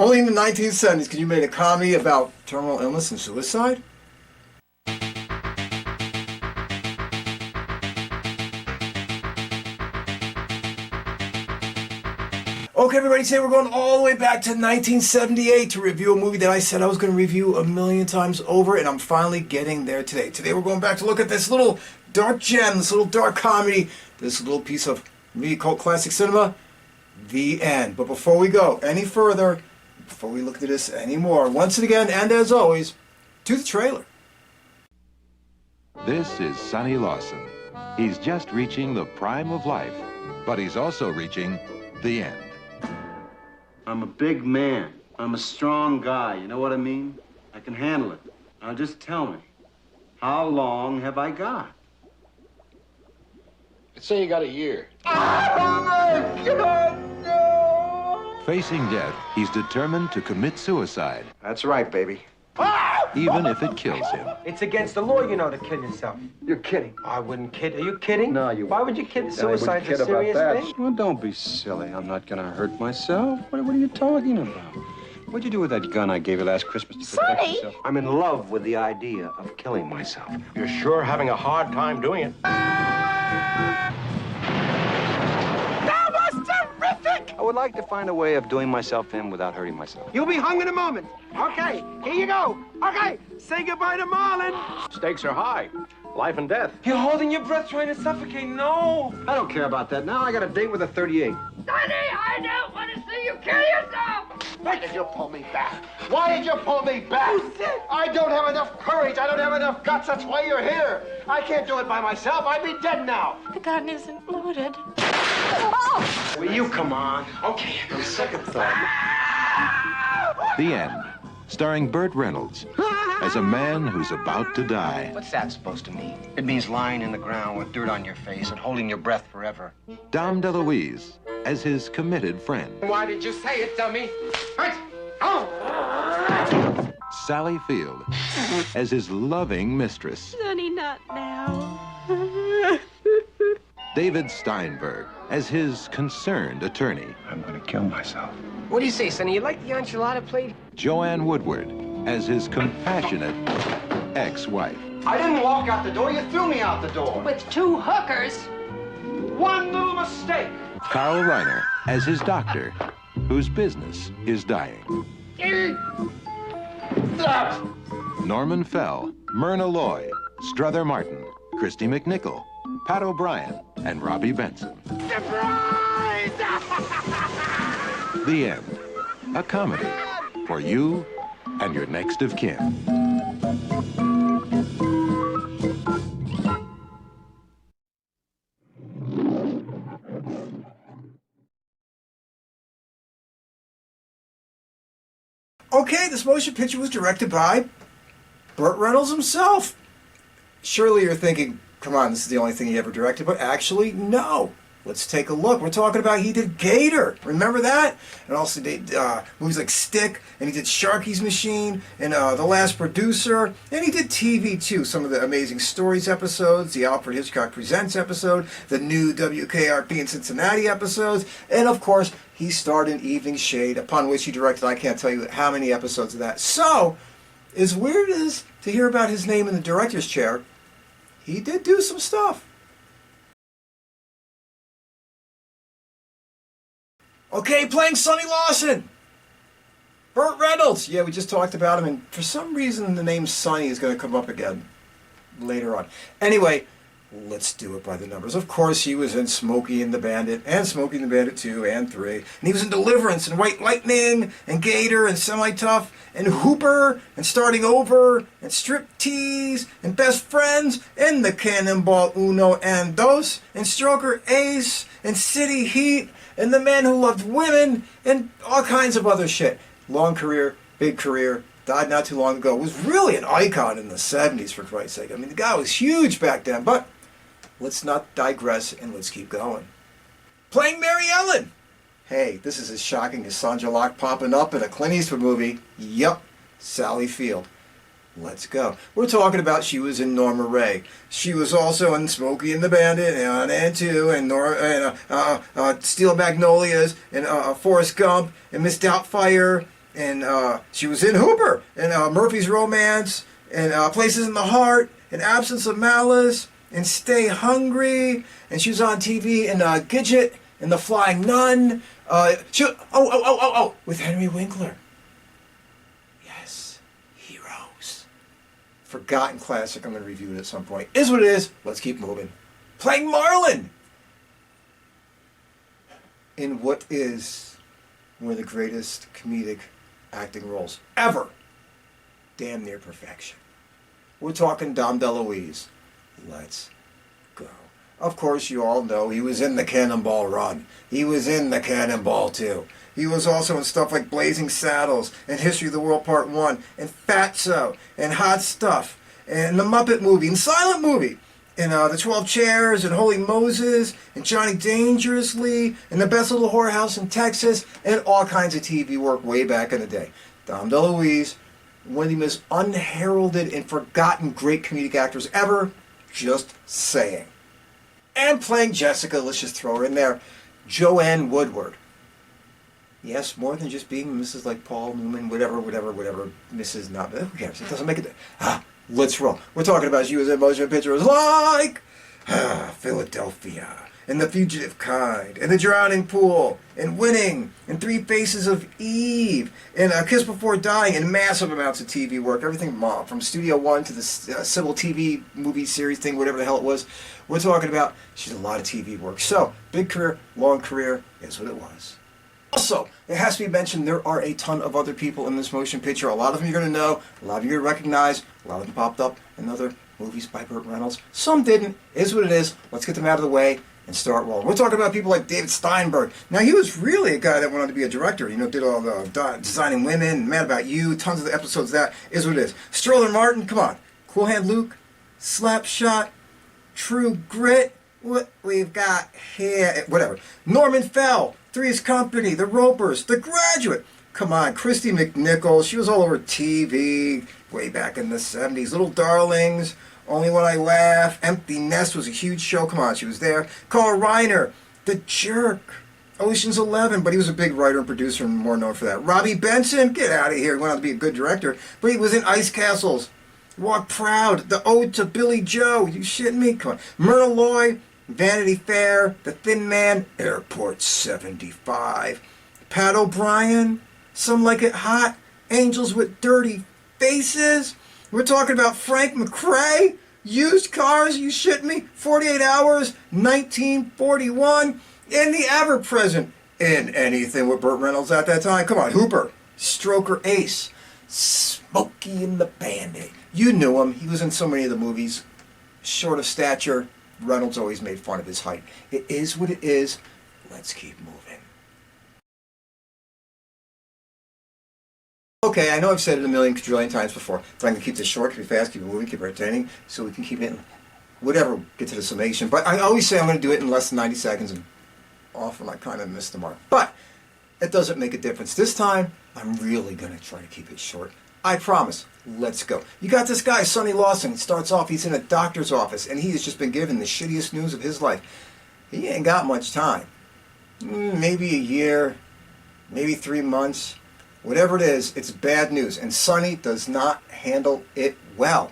Only in the 1970s can you make a comedy about terminal illness and suicide? Okay, everybody, today we're going all the way back to 1978 to review a movie that I said I was going to review a million times over, and I'm finally getting there today. Today we're going back to look at this little dark gem, this little dark comedy, this little piece of movie called classic cinema, The End. But before we go any further, before we look at this anymore, once again, and as always, to the trailer. This is Sonny Lawson. He's just reaching the prime of life, but he's also reaching the end. I'm a big man. I'm a strong guy. You know what I mean? I can handle it. Now just tell me, how long have I got? Let's say you got a year. Oh my God, no! Facing death, he's determined to commit suicide, That's right, baby. even if it kills him. It's against the law, you know, to kill yourself. You're kidding. I wouldn't kid. Are you kidding? No, you Why would you kid? I Suicide's wouldn't a kid about serious that. thing. Well, don't be silly. I'm not gonna hurt myself. What are you talking about? What'd you do with that gun I gave you last Christmas to protect Sonny! yourself? I'm in love with the idea of killing myself. You're sure having a hard time doing it. That was terrific! I would like to find a way of doing myself in without hurting myself. You'll be hung in a moment. Okay, here you go. Okay, say goodbye to Marlon. Stakes are high. Life and death. You're holding your breath trying to suffocate. No. I don't care about that now. I got a date with a 38. Sonny, I don't want to see you kill yourself! Why did you pull me back? Why did you pull me back? Who said? I don't have enough courage. I don't have enough guts. That's why you're here. I can't do it by myself. I'd be dead now. The gun isn't loaded. Will you come on? Okay, on second thought. The End, starring Burt Reynolds as a man who's about to die. What's that supposed to mean? It means lying in the ground with dirt on your face and holding your breath forever. Dom DeLuise as his committed friend. Why did you say it, dummy? Sally Field as his loving mistress. Sonny, not now. David Steinberg as his concerned attorney. I'm gonna kill myself. What do you say, Sonny? You like the enchilada plate? Joanne Woodward as his compassionate ex-wife. I didn't walk out the door. You threw me out the door. With two hookers. One little mistake. Carl Reiner as his doctor, whose business is dying. Norman Fell, Myrna Loy, Strother Martin, Kristy McNichol, Pat O'Brien, and Robby Benson. Surprise! The End, a comedy for you and your next of kin. Okay, this motion picture was directed by Burt Reynolds himself. Surely you're thinking, come on, this is the only thing he ever directed, but actually, no. Let's take a look. We're talking about he did Gator. Remember that? And also did movies like Stick, and he did Sharky's Machine, and The Last Producer, and he did TV too. Some of the Amazing Stories episodes, the Alfred Hitchcock Presents episode, the new WKRP in Cincinnati episodes, and of course, he starred in Evening Shade, upon which he directed, I can't tell you how many episodes of that. So, as weird as to hear about his name in the director's chair, he did do some stuff. Okay, playing Sonny Lawson. Burt Reynolds. Yeah, we just talked about him, and for some reason the name Sonny is going to come up again later on. Anyway, let's do it by the numbers. Of course, he was in Smokey and the Bandit, and Smokey and the Bandit 2 and 3. And he was in Deliverance, and White Lightning, and Gator, and Semi-Tough, and Hooper, and Starting Over, and Striptease, and Best Friends, and The Cannonball Uno and Dos, and Stroker Ace, and City Heat, and The Man Who Loved Women, and all kinds of other shit. Long career, big career, died not too long ago. Was really an icon in the 70s, for Christ's sake. I mean, the guy was huge back then, but let's not digress and let's keep going. Playing Mary Ellen. Hey, this is as shocking as Sandra Locke popping up in a Clint Eastwood movie. Yup, Sally Field. Let's go. We're talking about she was in Norma Ray. She was also in Smokey and the Bandit and 2 and Steel Magnolias and Forrest Gump and Miss Doubtfire And she was in Hooper, and Murphy's Romance, and Places in the Heart, and Absence of Malice, and Stay Hungry, and she was on TV in Gidget, and The Flying Nun. With Henry Winkler. Yes, Heroes. Forgotten classic. I'm going to review it at some point. Is what it is. Let's keep moving. Playing Marlon in what is one of the greatest comedic acting roles ever. Damn near perfection. We're talking Dom DeLuise. Let's go. Of course, you all know he was in the Cannonball Run. He was in the Cannonball 2. He was also in stuff like Blazing Saddles and History of the World Part 1 and Fatso and Hot Stuff and The Muppet Movie and Silent Movie and The 12 Chairs and Holy Moses and Johnny Dangerously and The Best Little Whorehouse in Texas and all kinds of TV work way back in the day. Dom DeLuise, one of the most unheralded and forgotten great comedic actors ever. Just saying. And playing Jessica, let's just throw her in there, Joanne Woodward. Yes, more than just being Mrs. like Paul Newman, whatever, Mrs. not, who cares? It doesn't make it. Let's roll. We're talking about she was in motion pictures like Philadelphia, and The Fugitive Kind, and The Drowning Pool, and Winning, and Three Faces of Eve, and A Kiss Before Dying, and massive amounts of TV work. Everything from Studio One to the Civil TV movie series thing, whatever the hell it was. We're talking about, she did a lot of TV work. So, big career, long career, is what it was. Also, it has to be mentioned, there are a ton of other people in this motion picture. A lot of them you're going to know, a lot of you are going to recognize, a lot of them popped up in other movies by Burt Reynolds. Some didn't. Is what it is. Let's get them out of the way and start rolling. We're talking about people like David Steinberg. Now, he was really a guy that went on to be a director. You know, did all the Designing Women, Mad About You, tons of the episodes of that. Is what it is. Strother Martin, come on. Cool Hand Luke, Slapshot, True Grit, what we've got here, whatever. Norman Fell, Three's Company, The Ropers, The Graduate. Come on, Kristy McNichol, she was all over TV way back in the 70s. Little Darlings, Only When I Laugh, Empty Nest was a huge show. Come on, she was there. Carl Reiner, The Jerk, Ocean's 11, but he was a big writer and producer and more known for that. Robby Benson, get out of here. He went on to be a good director, but he was in Ice Castles. Walk Proud, The Ode to Billy Joe. You shitting me? Come on. Myrna Loy, Vanity Fair, The Thin Man, Airport 75. Pat O'Brien, Some Like It Hot, Angels with Dirty Faces. We're talking about Frank McRae, Used Cars, you shitting me? 48 Hours, 1941, and the ever-present in anything with Burt Reynolds at that time. Come on, Hooper, Stroker Ace, Smokey and the Bandit. You knew him. He was in so many of the movies. Short of stature. Reynolds always made fun of his height. It is what it is. Let's keep moving. Okay, I know I've said it a million quadrillion times before, but I'm going to keep this short, keep it fast, keep it moving, keep it entertaining, so we can keep it in, whatever, get to the summation. But I always say I'm going to do it in less than 90 seconds, and often I kind of miss the mark. But it doesn't make a difference. This time, I'm really going to try to keep it short. I promise. Let's go. You got this guy, Sonny Lawson. He starts off, he's in a doctor's office, and he has just been given the shittiest news of his life. He ain't got much time. Maybe a year, maybe 3 months. Whatever it is, it's bad news. And Sonny does not handle it well.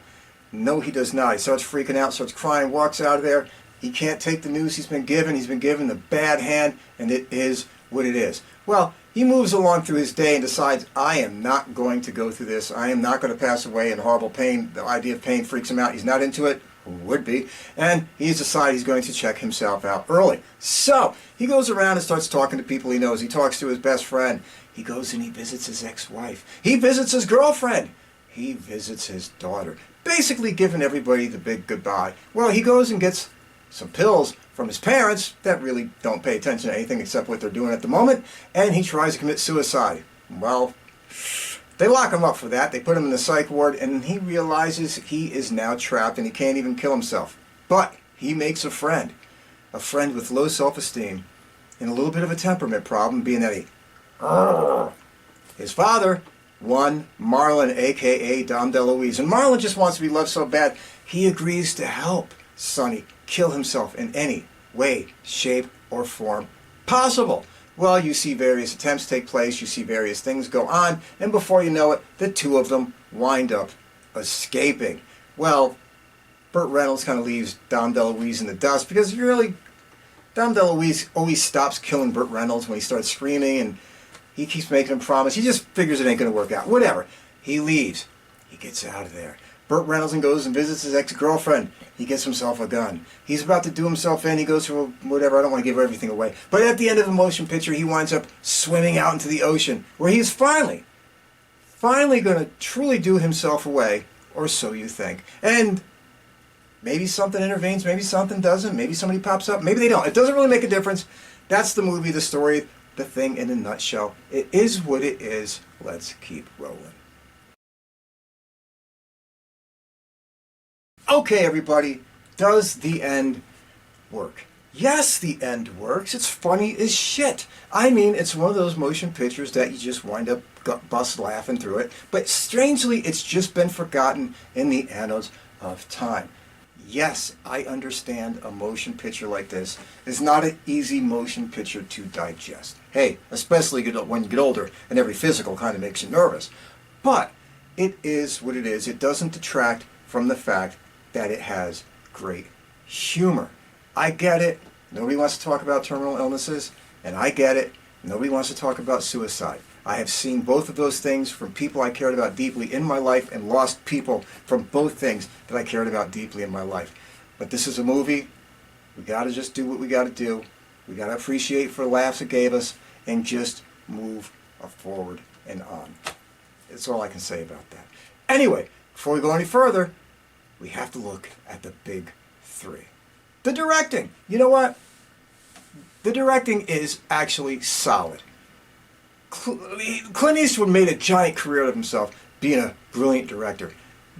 No, he does not. He starts freaking out, starts crying, walks out of there. He can't take the news he's been given. He's been given the bad hand, and it is what it is. Well, he moves along through his day and decides, I am not going to go through this. I am not going to pass away in horrible pain. The idea of pain freaks him out. He's not into it. Who would be? And he's decided he's going to check himself out early. So he goes around and starts talking to people he knows. He talks to his best friend. He goes and he visits his ex-wife. He visits his girlfriend. He visits his daughter. Basically giving everybody the big goodbye. Well, he goes and gets some pills from his parents that really don't pay attention to anything except what they're doing at the moment, and he tries to commit suicide. Well, they lock him up for that. They put him in the psych ward, and he realizes he is now trapped and he can't even kill himself. But he makes a friend with low self-esteem and a little bit of a temperament problem, being that his father, one Marlon, a.k.a. Dom DeLuise. And Marlon just wants to be loved so bad, he agrees to help Sonny kill himself in any way, shape, or form possible. Well, you see various attempts take place, you see various things go on, and before you know it, the two of them wind up escaping. Well, Burt Reynolds kind of leaves Dom DeLuise in the dust because really, Dom DeLuise always stops killing Burt Reynolds when he starts screaming, and he keeps making him promise. He just figures it ain't going to work out. Whatever. He leaves. He gets out of there. Burt Reynolds goes and visits his ex-girlfriend. He gets himself a gun. He's about to do himself in. He goes for whatever. I don't want to give everything away. But at the end of the motion picture, he winds up swimming out into the ocean, where he's finally going to truly do himself away, or so you think. And maybe something intervenes, maybe something doesn't, maybe somebody pops up, maybe they don't. It doesn't really make a difference. That's the movie, the story, the thing in a nutshell. It is what it is. Let's keep rolling. Okay, everybody, does the end work? Yes, the end works. It's funny as shit. I mean, it's one of those motion pictures that you just wind up bust laughing through it. But strangely, it's just been forgotten in the annals of time. Yes, I understand a motion picture like this is not an easy motion picture to digest. Hey, especially when you get older and every physical kind of makes you nervous. But it is what it is. It doesn't detract from the fact that it has great humor. I get it. Nobody wants to talk about terminal illnesses, and I get it. Nobody wants to talk about suicide. I have seen both of those things from people I cared about deeply in my life and lost people from both things that I cared about deeply in my life. But this is a movie. We got to just do what we got to do. We got to appreciate for the laughs it gave us and just move forward and on. That's all I can say about that. Anyway, before we go any further, we have to look at the big three. The directing. You know what? The directing is actually solid. Clint Eastwood made a giant career of himself being a brilliant director.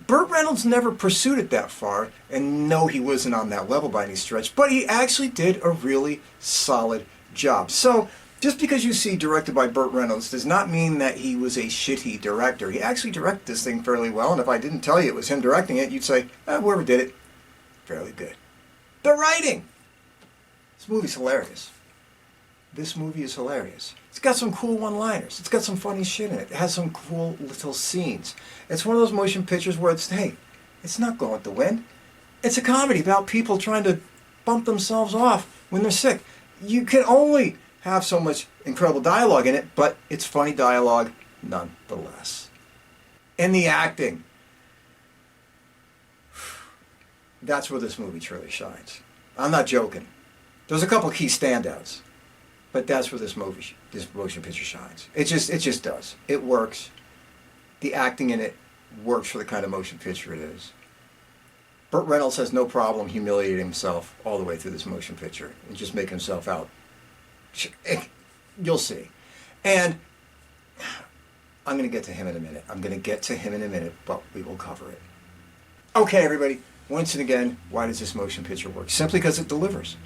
Burt Reynolds never pursued it that far, and no, he wasn't on that level by any stretch, but he actually did a really solid job. So, just because you see directed by Burt Reynolds does not mean that he was a shitty director. He actually directed this thing fairly well, and if I didn't tell you it was him directing it, you'd say, whoever did it, fairly good. The writing! This movie's hilarious. This movie is hilarious. It's got some cool one-liners. It's got some funny shit in it. It has some cool little scenes. It's one of those motion pictures where it's, hey, it's not going with the wind. It's a comedy about people trying to bump themselves off when they're sick. You can only have so much incredible dialogue in it, but it's funny dialogue nonetheless. And the acting. That's where this movie truly shines. I'm not joking. There's a couple key standouts, but that's where this motion picture shines. It just does. It works. The acting in it works for the kind of motion picture it is. Burt Reynolds has no problem humiliating himself all the way through this motion picture and just making himself out. You'll see. And I'm going to get to him in a minute. But we will cover it. Okay, everybody. Once and again, why does this motion picture work? Simply because it delivers.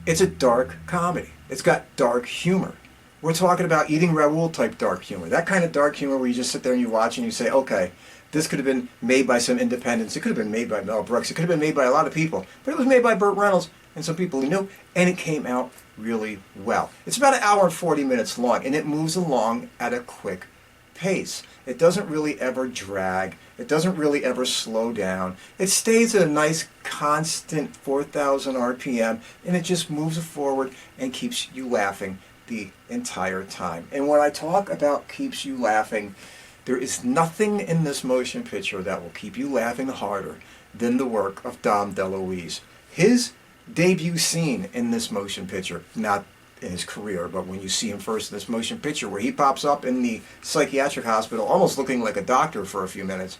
It's a dark comedy. It's got dark humor. We're talking about Eating Raoul type dark humor. That kind of dark humor where you just sit there and you watch and you say, okay, this could have been made by some independents. It could have been made by Mel Brooks. It could have been made by a lot of people. But it was made by Burt Reynolds and some people who knew, and it came out really well. It's about 1 hour and 40 minutes long, and it moves along at a quick pace. It doesn't really ever drag. It doesn't really ever slow down. It stays at a nice constant 4,000 RPM, and it just moves forward and keeps you laughing the entire time. And when I talk about keeps you laughing, there is nothing in this motion picture that will keep you laughing harder than the work of Dom DeLuise. His debut scene in this motion picture, not in his career, but when you see him first in this motion picture where he pops up in the psychiatric hospital almost looking like a doctor for a few minutes,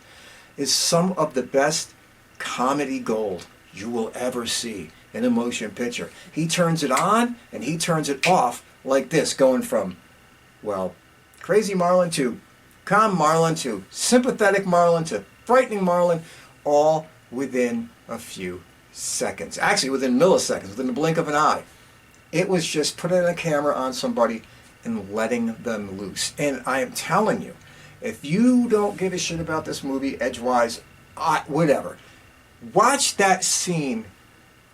is some of the best comedy gold you will ever see in a motion picture. He turns it on and he turns it off like this, going from, well, crazy Marlon to calm Marlon to sympathetic Marlon to frightening Marlon, all within a few seconds. Actually, within milliseconds, within the blink of an eye. It was just putting a camera on somebody and letting them loose. And I am telling you, if you don't give a shit about this movie, edgewise, whatever, watch that scene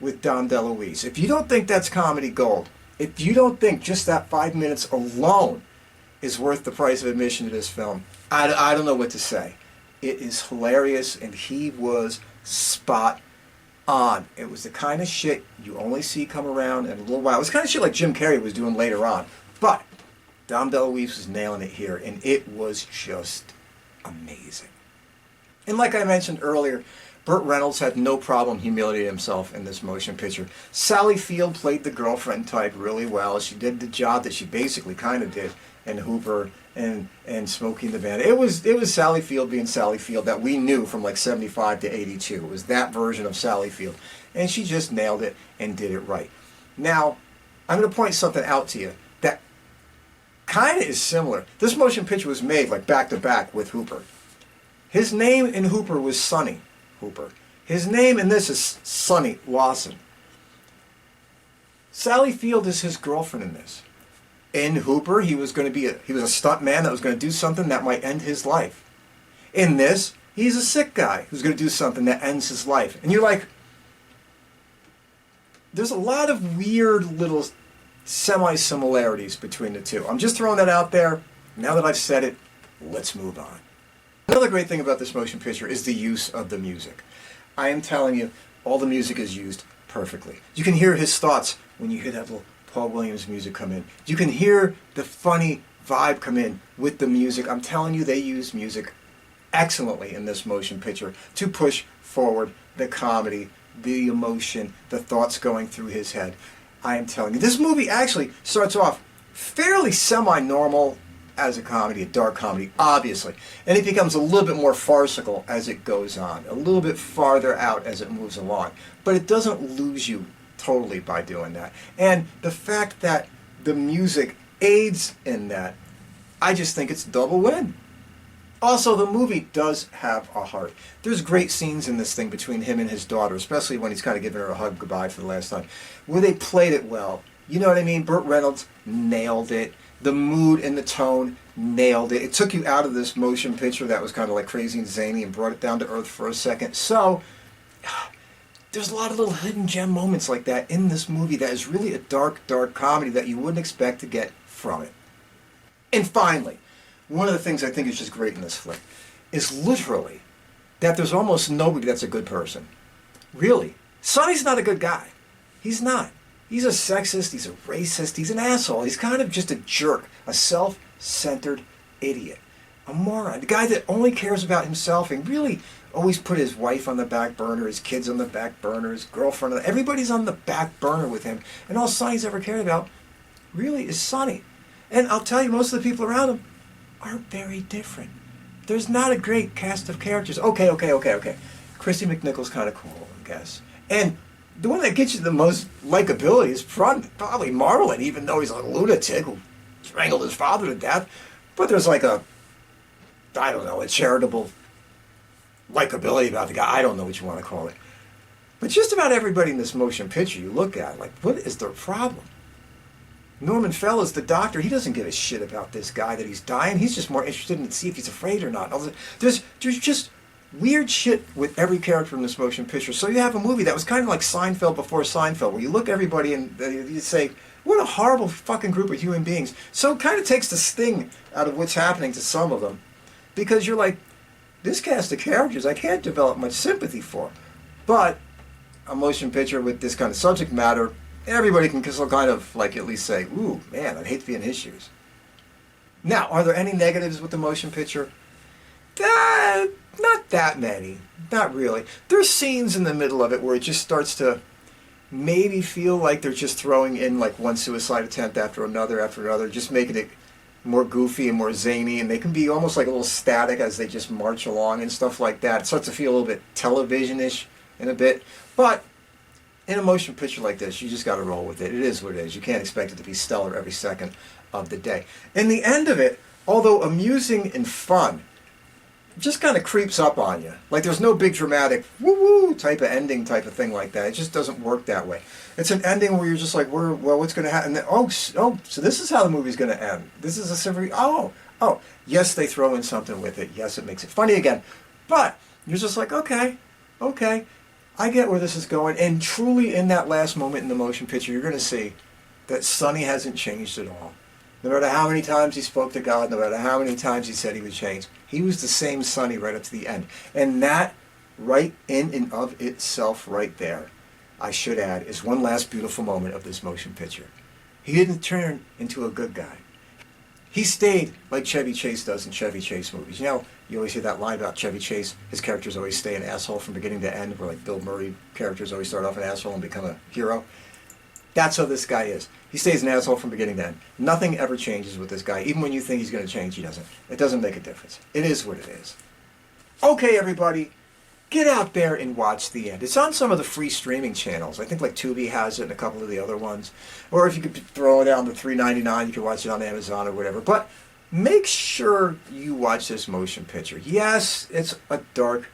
with Dom DeLuise. If you don't think that's comedy gold, If you don't think just that 5 minutes alone is worth the price of admission to this film, I don't know what to say. It is hilarious, and he was spot on. It was the kind of shit you only see come around in a little while. It was the kind of shit like Jim Carrey was doing later on. But Dom DeLuise was nailing it here, and it was just amazing. And like I mentioned earlier, Burt Reynolds had no problem humiliating himself in this motion picture. Sally Field played the girlfriend type really well. She did the job that she basically kind of did in Hooper and Smokey and the Bandit. It was Sally Field being Sally Field that we knew from like 75 to 82. It was that version of Sally Field. And she just nailed it and did it right. Now, I'm going to point something out to you that kind of is similar. This motion picture was made like back to back with Hooper. His name in Hooper was Sonny Hooper. His name in this is Sonny Lawson. Sally Field is his girlfriend in this. In Hooper, he was a stunt man that was going to do something that might end his life. In this, he's a sick guy who's going to do something that ends his life. And you're like, there's a lot of weird little semi-similarities between the two. I'm just throwing that out there. Now that I've said it, let's move on. Another great thing about this motion picture is the use of the music. I am telling you, all the music is used perfectly. You can hear his thoughts when you hear that little Paul Williams music come in. You can hear the funny vibe come in with the music. I'm telling you, they use music excellently in this motion picture to push forward the comedy, the emotion, the thoughts going through his head. I am telling you, this movie actually starts off fairly semi-normal as a comedy, a dark comedy, obviously. And it becomes a little bit more farcical as it goes on, a little bit farther out as it moves along. But it doesn't lose you totally by doing that. And the fact that the music aids in that, I just think it's a double win. Also, the movie does have a heart. There's great scenes in this thing between him and his daughter, especially when he's kind of giving her a hug goodbye for the last time, where they played it well. You know what I mean? Burt Reynolds nailed it. The mood and the tone nailed it. It took you out of this motion picture that was kind of like crazy and zany and brought it down to earth for a second. So, there's a lot of little hidden gem moments like that in this movie that is really a dark, dark comedy that you wouldn't expect to get from it. And finally, one of the things I think is just great in this flick is literally that there's almost nobody that's a good person. Really. Sonny's not a good guy. He's not. He's a sexist, he's a racist, he's an asshole. He's kind of just a jerk, a self-centered idiot, a moron, the guy that only cares about himself and really always put his wife on the back burner, his kids on the back burner, his girlfriend, everybody's on the back burner with him. And all Sonny's ever cared about really is Sonny. And I'll tell you, most of the people around him are very different. There's not a great cast of characters. Okay. Kristy McNichol's kind of cool, I guess. And the one that gets you the most likability is probably Marlon, even though he's a lunatic who strangled his father to death. But there's like a charitable likability about the guy. I don't know what you want to call it. But just about everybody in this motion picture you look at, like, what is their problem? Norman Fell is the doctor. He doesn't give a shit about this guy that he's dying. He's just more interested in to see if he's afraid or not. There's just weird shit with every character in this motion picture. So you have a movie that was kind of like Seinfeld before Seinfeld, where you look at everybody and you say, what a horrible fucking group of human beings. So it kind of takes the sting out of what's happening to some of them. Because you're like, this cast of characters I can't develop much sympathy for. But a motion picture with this kind of subject matter, everybody can still kind of like at least say, ooh, man, I'd hate to be in his shoes. Now, are there any negatives with the motion picture? Not that many. Not really. There's scenes in the middle of it where it just starts to maybe feel like they're just throwing in like one suicide attempt after another, just making it more goofy and more zany, and they can be almost like a little static as they just march along and stuff like that. It starts to feel a little bit television-ish in a bit. But in a motion picture like this, you just got to roll with it. It is what it is. You can't expect it to be stellar every second of the day. In the end of it, although amusing and fun, it just kind of creeps up on you. Like there's no big dramatic woo-woo type of ending type of thing like that. It just doesn't work that way. It's an ending where you're just like, well, what's going to happen? And so this is how the movie's going to end. This is a simple, yes, they throw in something with it. Yes, it makes it funny again. But you're just like, okay, I get where this is going. And truly in that last moment in the motion picture, you're going to see that Sonny hasn't changed at all. No matter how many times he spoke to God, no matter how many times he said he would change, he was the same Sonny right up to the end. And that, right in and of itself right there, I should add, is one last beautiful moment of this motion picture. He didn't turn into a good guy. He stayed like Chevy Chase does in Chevy Chase movies. You know, you always hear that line about Chevy Chase. His characters always stay an asshole from beginning to end, where like Bill Murray characters always start off an asshole and become a hero. That's how this guy is. He stays an asshole from beginning to end. Nothing ever changes with this guy. Even when you think he's going to change, he doesn't. It doesn't make a difference. It is what it is. Okay, everybody, get out there and watch the end. It's on some of the free streaming channels. I think like Tubi has it and a couple of the other ones. Or if you could throw it down to $3.99, you can watch it on Amazon or whatever. But make sure you watch this motion picture. Yes, it's a dark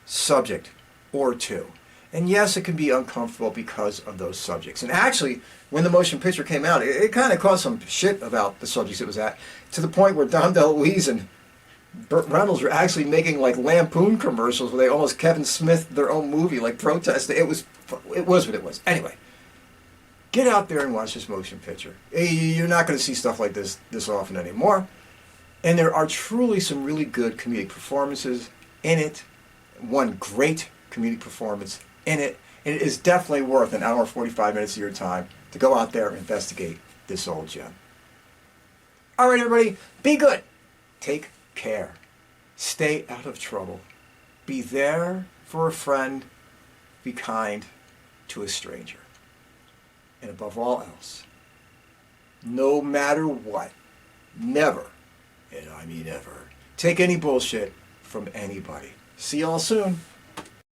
subject or two. And yes, it can be uncomfortable because of those subjects. And actually, when the motion picture came out, it kind of caused some shit about the subjects it was at, to the point where DeLuise and Burt Reynolds were actually making like lampoon commercials where they almost Kevin Smith their own movie, like protest. It was what it was. Anyway, get out there and watch this motion picture. You're not going to see stuff like this often anymore. And there are truly some really good comedic performances in it. One great comedic performance in it. And it is definitely worth an hour 45 minutes of your time to go out there and investigate this old gem. All right, everybody, be good. Take care. Stay out of trouble. Be there for a friend. Be kind to a stranger. And above all else, no matter what, never, and I mean ever, take any bullshit from anybody. See y'all soon.